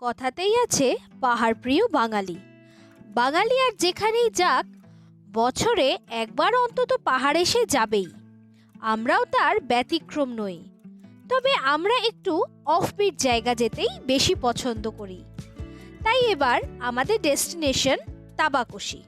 কথাতেই আছে পাহাড় প্রিয় বাঙালি। বাঙালি আর যেখানেই যাক বছরে একবার অন্তত পাহাড় এসে যাবেই। আমরাও তার ব্যতিক্রম নই। তবে আমরা একটু অফবিট জায়গা যেতেই বেশি পছন্দ করি। তাই এবার আমাদের ডেস্টিনেশন তাবাকশি।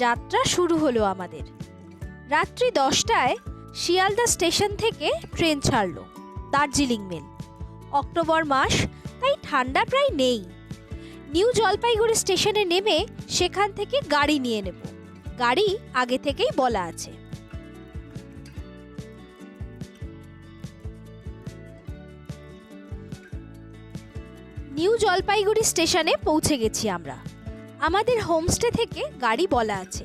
যাত্রা শুরু হলো আমাদের। রাত্রি 10টায় শিয়ালদা স্টেশন থেকে ট্রেন ছাড়লো দার্জিলিং মেল। অক্টোবর মাস, তাই ঠান্ডা প্রায় নেই। নিউ জলপাইগুড়ি স্টেশনে নেমে সেখান থেকে গাড়ি নিয়ে নেব। গাড়ি আগে থেকেই বলা আছে। নিউ জলপাইগুড়ি স্টেশনে পৌঁছে গেছি আমরা। আমাদের হোমস্টে থেকে গাড়ি বলা আছে,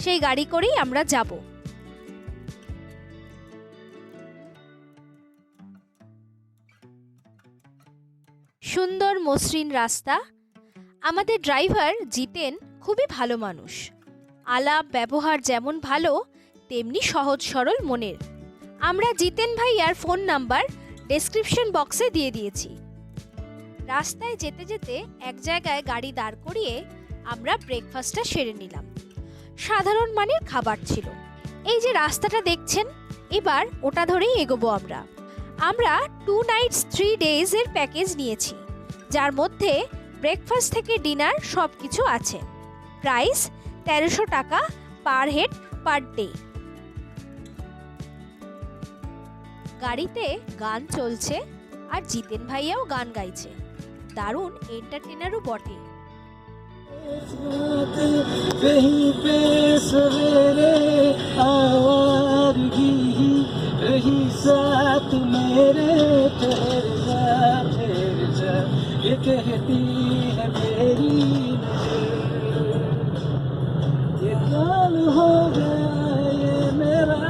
সেই গাড়ি করেই আমরা যাব। সুন্দর মসৃণ রাস্তা। আমাদের ড্রাইভার জিতেন খুবই ভালো মানুষ। আলাপ ব্যবহার যেমন ভালো, তেমনি সহজ সরল মনের। আমরা জিতেন ভাইয়ার ফোন নাম্বার ডেসক্রিপশন বক্সে দিয়ে দিয়েছি। রাস্তায় যেতে যেতে এক জায়গায় গাড়ি দাঁড় করিয়ে আমরা ব্রেকফাস্টটা সেরে নিলাম। সাধারণ মানের খাবার ছিল। এই যে রাস্তাটা দেখছেন, এবার ওটা ধরেই এগোবো আমরা। আমরা 2 nights 3 days এর প্যাকেজ নিয়েছি, যার মধ্যে ব্রেকফাস্ট থেকে ডিনার সব কিছু আছে। প্রাইস 1300 টাকা পার হেড পার ডে। গাড়িতে গান চলছে আর জিতেন ভাইয়াও গান গাইছে। দারুণ এন্টারটেনারও বটে। कहीं पे सवेरे आवारगी रही साथ मेरे, ठहर जा ये कहती है मेरी ये काल हो गया ये मेरा,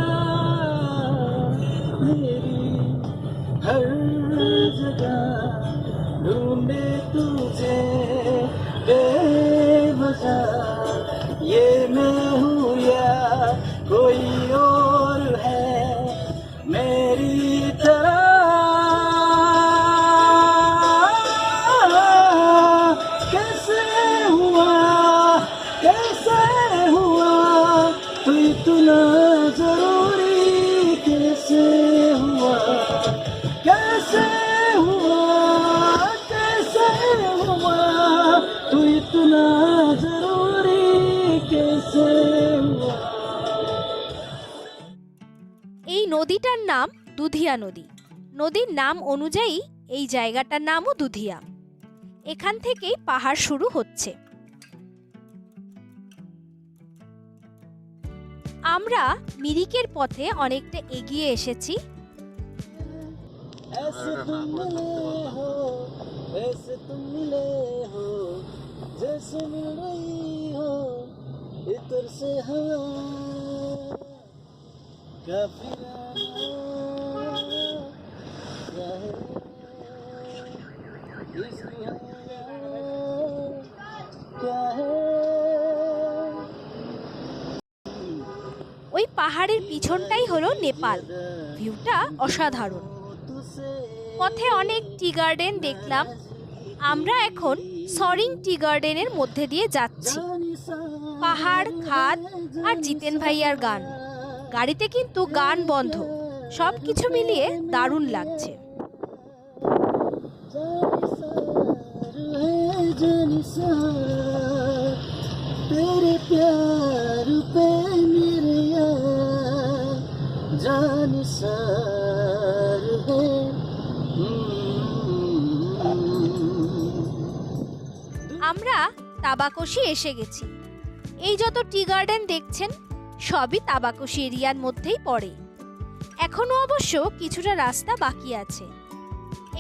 मेरी हर जगह ढूंढे तुझे बेवजह, ये मैं हूँ या कोई और है मेरी तरह। कैसे हुआ तू इतना जरूरी, कैसे हुआ तू इतना जरूरी, कैसे हुआ। এই নদীটার নাম দুধিয়া নদী। নদীর নাম অনুযায়ী এই জায়গাটার নামও দুধিয়া। এখান থেকেই পাহাড় শুরু হচ্ছে। আমরা মিরিকের পথে অনেকটা এগিয়ে এসেছি। ऐसे तुम मिले हो जैसे मिल रही हो इतर से हवा काफिला क्या है। ওই পাহাড়ের পিছনটাই হলো নেপাল। ভিউটা অসাধারণ। পথে অনেক টি গার্ডেন দেখলাম। আমরা এখন সরিং টি গার্ডেনের মধ্যে দিয়ে যাচ্ছি। পাহাড়, খাদ আর জিতেন ভাইয়ার গান। গাড়িতে কিন্তু গান বন্ধ। সব কিছু মিলিয়ে দারুণ লাগছে। तेरे प्यार पे मेरे यार जानिसार है। আমরা তাবাকশি এসে গেছি। এই যত টি গার্ডেন দেখছেন সবই তাবাকশি এরিয়ার মধ্যেই পড়ে। এখনো অবশ্য কিছুটা রাস্তা বাকি আছে।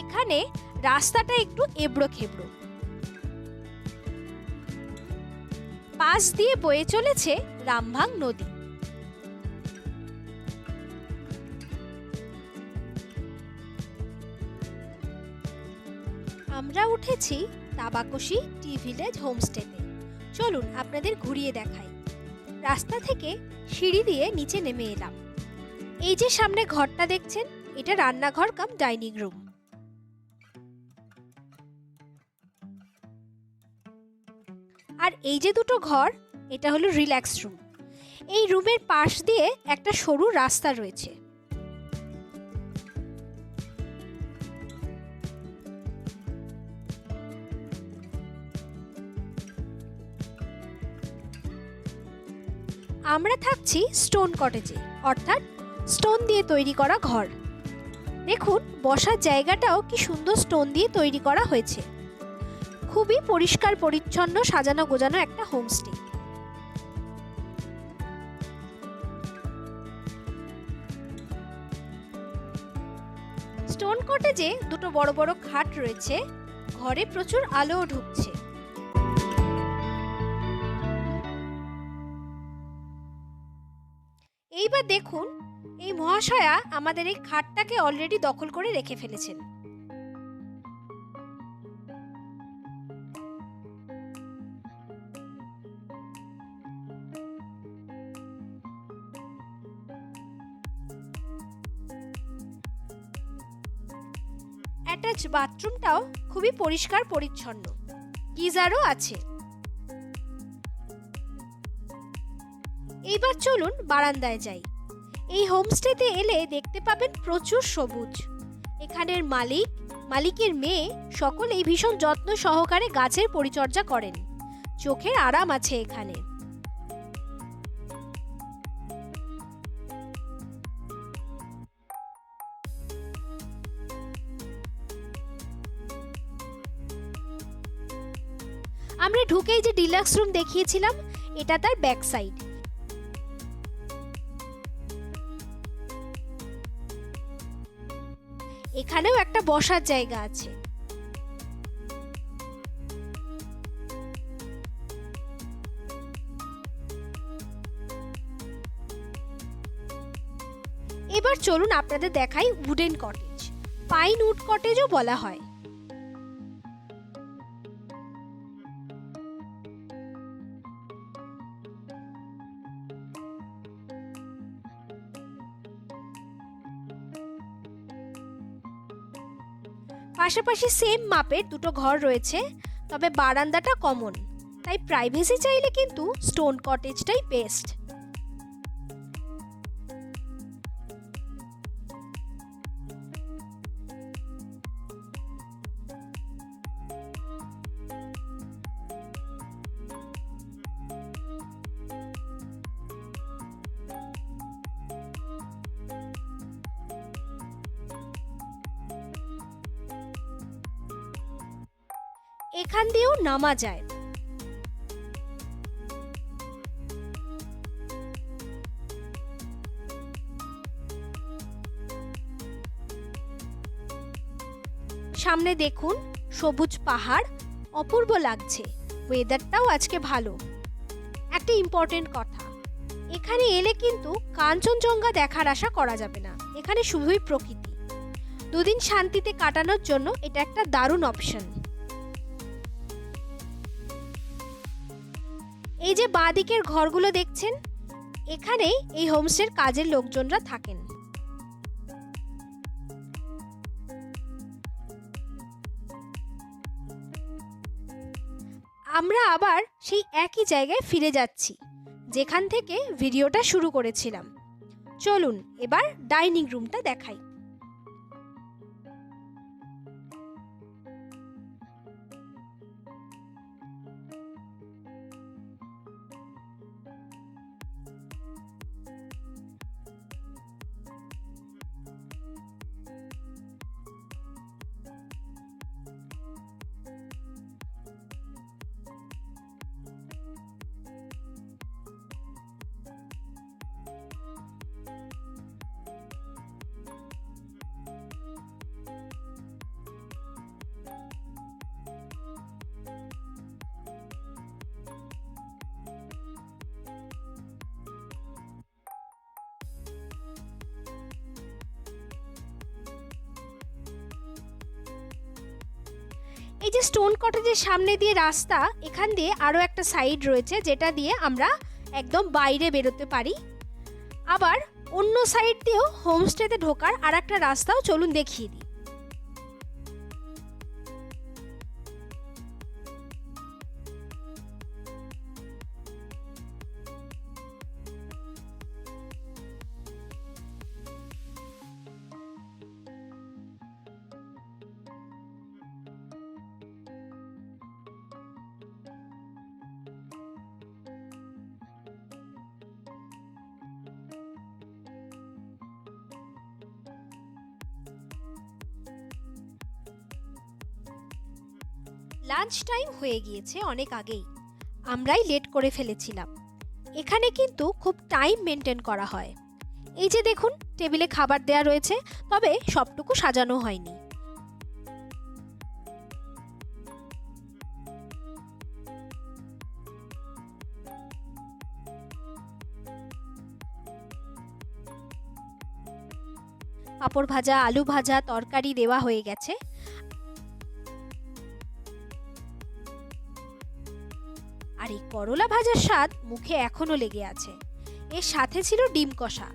এখানে রাস্তাটা একটু এবড়ো খেবড়ো। পাশ দিয়ে বয়ে চলেছে রামভাং নদী। আমরা উঠেছি তাবাকশি টি ভিলেজ হোমস্টেতে। চলুন আপনাদের ঘুরিয়ে দেখাই। রাস্তা থেকে সিঁড়ি দিয়ে নিচে নেমে এলাম। এই যে সামনে ঘরটা দেখছেন, এটা রান্নাঘর কাম ডাইনিং রুম। আর এই যে দুটো ঘর, এটা হলো রিল্যাক্স রুম। এই রুমের পাশ দিয়ে একটা সরু রাস্তা রয়েছে। আমরা থাকছি স্টোন কটেজে, অর্থাৎ স্টোন দিয়ে তৈরি করা ঘর। দেখুন বসার জায়গাটাও কি সুন্দর স্টোন দিয়ে তৈরি করা হয়েছে। খুবই পরিষ্কার পরিচ্ছন্ন সাজানো গোজানো একটা হোমস্টে। স্টোন কটেজে দুটো বড় বড় খাট রয়েছে। ঘরে প্রচুর আলোও ঢুকছে। এইবার দেখুন, এই মহাশয়া আমাদের এই খাটটাকে অলরেডি দখল করে রেখে ফেলেছেন। অ্যাটাচ বাথরুমটাও খুবই পরিষ্কার পরিচ্ছন্ন, গিজারও আছে। এইবার চলুন বারান্দায় যাই। এই হোমস্টেতে এলে দেখতে পাবেন প্রচুর সবুজ। এখানের মালিকের মেয়ে সকলেই ভীষণ যত্ন সহকারে গাছের পরিচর্যা করেন। চোখের আরাম আছে এখানে। আমরা ঢুকেই যে ডিলাক্স রুম দেখিয়েছিলাম, এটা তার ব্যাক সাইড। এখানেও একটা বসার জায়গা আছে। এবার চলুন আপনাদের দেখাই উডেন কটেজ। পাইন উড কটেজও বলা হয়। পাশাপাশি সেম মাপের দুটো ঘর রয়েছে, তবে বারান্দাটা কমন। তাই প্রাইভেসি চাইলে কিন্তু স্টোন কটেজটাই বেস্ট। এখান দিয়েও নামা যায়। সামনে দেখুন সবুজ পাহাড়, অপূর্ব লাগছে। ওয়েদারটাও আজকে ভালো। একটা ইম্পর্টেন্ট কথা, এখানে এলে কিন্তু কাঞ্চনজঙ্ঘা দেখার আশা করা যাবে না। এখানে শুধুই প্রকৃতি। দুদিন শান্তিতে কাটানোর জন্য এটা একটা দারুণ অপশন। এই যে বাঁদিকের ঘরগুলো দেখছেন, এখানেই এই হোমস্টের কাজের লোকজনরা থাকেন। আমরা আবার সেই একই জায়গায় ফিরে যাচ্ছি, যেখান থেকে ভিডিওটা শুরু করেছিলাম। চলুন এবার ডাইনিং রুমটা দেখাই। এই যে স্টোন কটেজের সামনে দিয়ে রাস্তা, এখান দিয়ে আরও একটা সাইড রয়েছে যেটা দিয়ে আমরা একদম বাইরে বেরোতে পারি। আবার অন্য সাইড দিয়েও হোমস্টেতে ঢোকার আর একটা রাস্তাও চলুন দেখিয়ে দিই। লাঞ্চ টাইম হয়ে গিয়েছে অনেক আগেই, আমরাই লেট করে ফেলেছিলাম। এখানে কিন্তু খুব টাইম মেনটেন করা হয়। এই যে দেখুন, টেবিলে খাবার দেয়া রয়েছে, তবে সবটুকু সাজানো হয়নি। পাঁপড় ভাজা, আলু ভাজা, তরকারি দেওয়া হয়ে গেছে। আর এই করলা ভাজার স্বাদ মুখে এখনো লেগে আছে। এর সাথে ছিল ডিম কষা।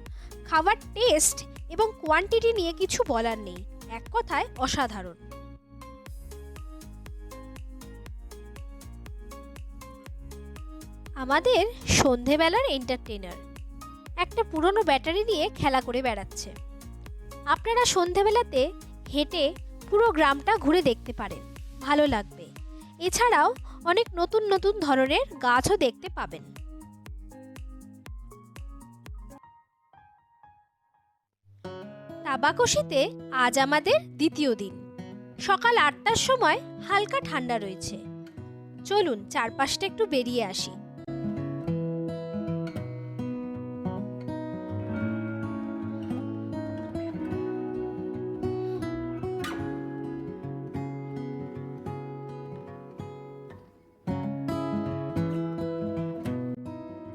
খাবার টেস্ট এবং কোয়ান্টিটি নিয়ে কিছু বলার নেই, এক কথায় অসাধারণ। আমাদের সন্ধেবেলার এন্টারটেইনার একটা পুরনো ব্যাটারি নিয়ে খেলা করে বেড়াচ্ছে। আপনারা সন্ধেবেলাতে হেঁটে পুরো গ্রামটা ঘুরে দেখতে পারেন, ভালো লাগবে। এছাড়াও অনেক নতুন নতুন ধরনের গাছও দেখতে পাবেন। তাবাকশিতে আজ আমাদের দ্বিতীয় দিন। সকাল 8টার সময় হালকা ঠান্ডা রয়েছে। চলুন চারপাশটা একটু বেরিয়ে আসি।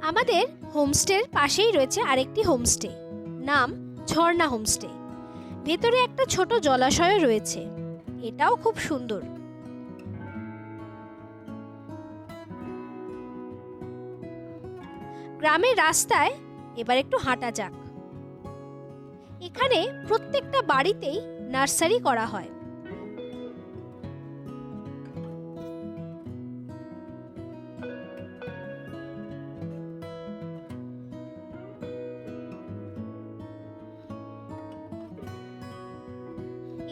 আমাদের হোমস্টের পাশেই রয়েছে আরেকটি হোমস্টে, নাম ঝর্ণা হোমস্টে। ভেতরে একটা ছোট জলাশয় রয়েছে, এটাও খুব সুন্দর। গ্রামের রাস্তায় এবার একটু হাঁটা যাক। এখানে প্রত্যেকটা বাড়িতেই নার্সারি করা হয়।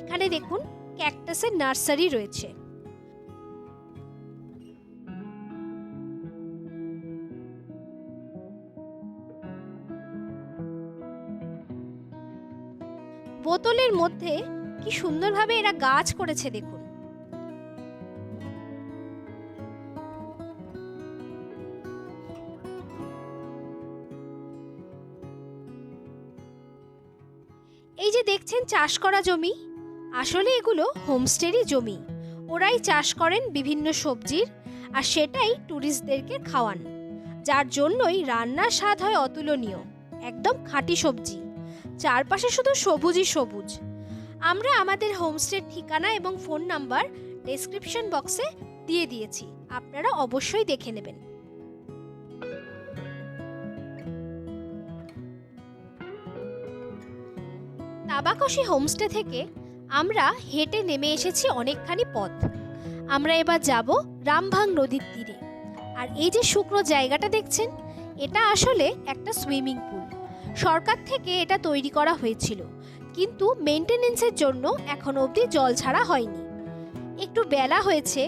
এখানে দেখুন ক্যাকটাসের নার্সারি রয়েছে। বোতলের মধ্যে কি সুন্দরভাবে এরা গাছ করেছে দেখুন। এই যে দেখছেন চাষ করা জমি, আসলে এগুলো হোমস্টেরই জমি। ওরাই চাষ করেন বিভিন্ন সবজির, আর সেটাই ট্যুরিস্টদেরকে খাওয়ান, যার জন্যই রান্নার স্বাদ হয় অতুলনীয়। একদম খাঁটি সবজি, চারপাশে শুধু সবুজই সবুজ। আমরা আমাদের হোমস্টের ঠিকানা এবং ফোন নাম্বার ডেসক্রিপশন বক্সে দিয়ে দিয়েছি, আপনারা অবশ্যই দেখে নেবেন। তাবাকশি হোমস্টে থেকে আমরা হেঁটে নেমে এসেছি অনেকখানি পথ। আমরা এবার যাব রামভাং নদীর তীরে। আর এই যে শুকনো জায়গাটা দেখছেন, এটা আসলে একটা সুইমিং পুল। সরকার থেকে এটা তৈরি করা হয়েছিল, কিন্তু মেইনটেনেন্সের জন্য এখনো অবধি জল ছাড়া হয়নি। একটু বেলা হয়েছে,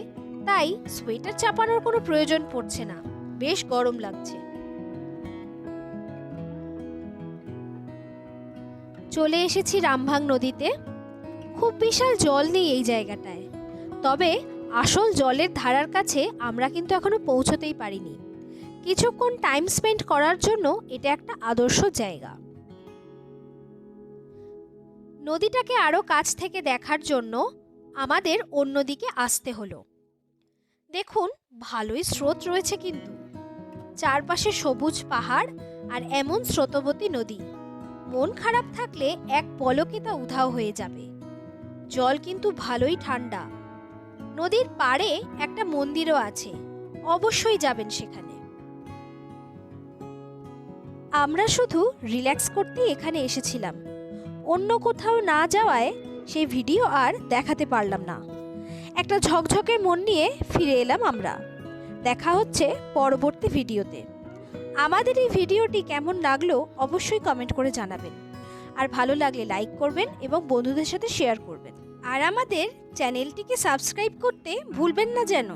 তাই সোয়েটার চাপানোর কোনো প্রয়োজন পড়ছে না, বেশ গরম লাগছে। চলে এসেছি রামভাং নদীতে। খুব বিশাল জল নেই এই জায়গাটায়, তবে আসল জলের ধারার কাছে আমরা কিন্তু এখনো পৌঁছতেই পারিনি। কিছুক্ষণ টাইম স্পেন্ড করার জন্য এটা একটা আদর্শ জায়গা। নদীটাকে আরো কাছ থেকে দেখার জন্য আমাদের অন্যদিকে আসতে হলো। দেখুন ভালোই স্রোত রয়েছে, কিন্তু চারপাশে সবুজ পাহাড় আর এমন স্রোতবতী নদী, মন খারাপ থাকলে এক পলকে তা উধাও হয়ে যাবে। জল কিন্তু ভালোই ঠান্ডা। নদীর পাড়ে একটা মন্দিরও আছে, অবশ্যই যাবেন সেখানে। আমরা শুধু রিল্যাক্স করতেই এখানে এসেছিলাম, অন্য কোথাও না যাওয়ায় সেই ভিডিও আর দেখাতে পারলাম না। একটা ঝকঝকে মন নিয়ে ফিরে এলাম আমরা। দেখা হচ্ছে পরবর্তী ভিডিওতে। আমাদের এই ভিডিওটি কেমন লাগলো অবশ্যই কমেন্ট করে জানাবেন, আর ভালো লাগলে লাইক করবেন এবং বন্ধুদের সাথে শেয়ার করবেন, আর আমাদের চ্যানেলটিকে সাবস্ক্রাইব করতে ভুলবেন না যেন।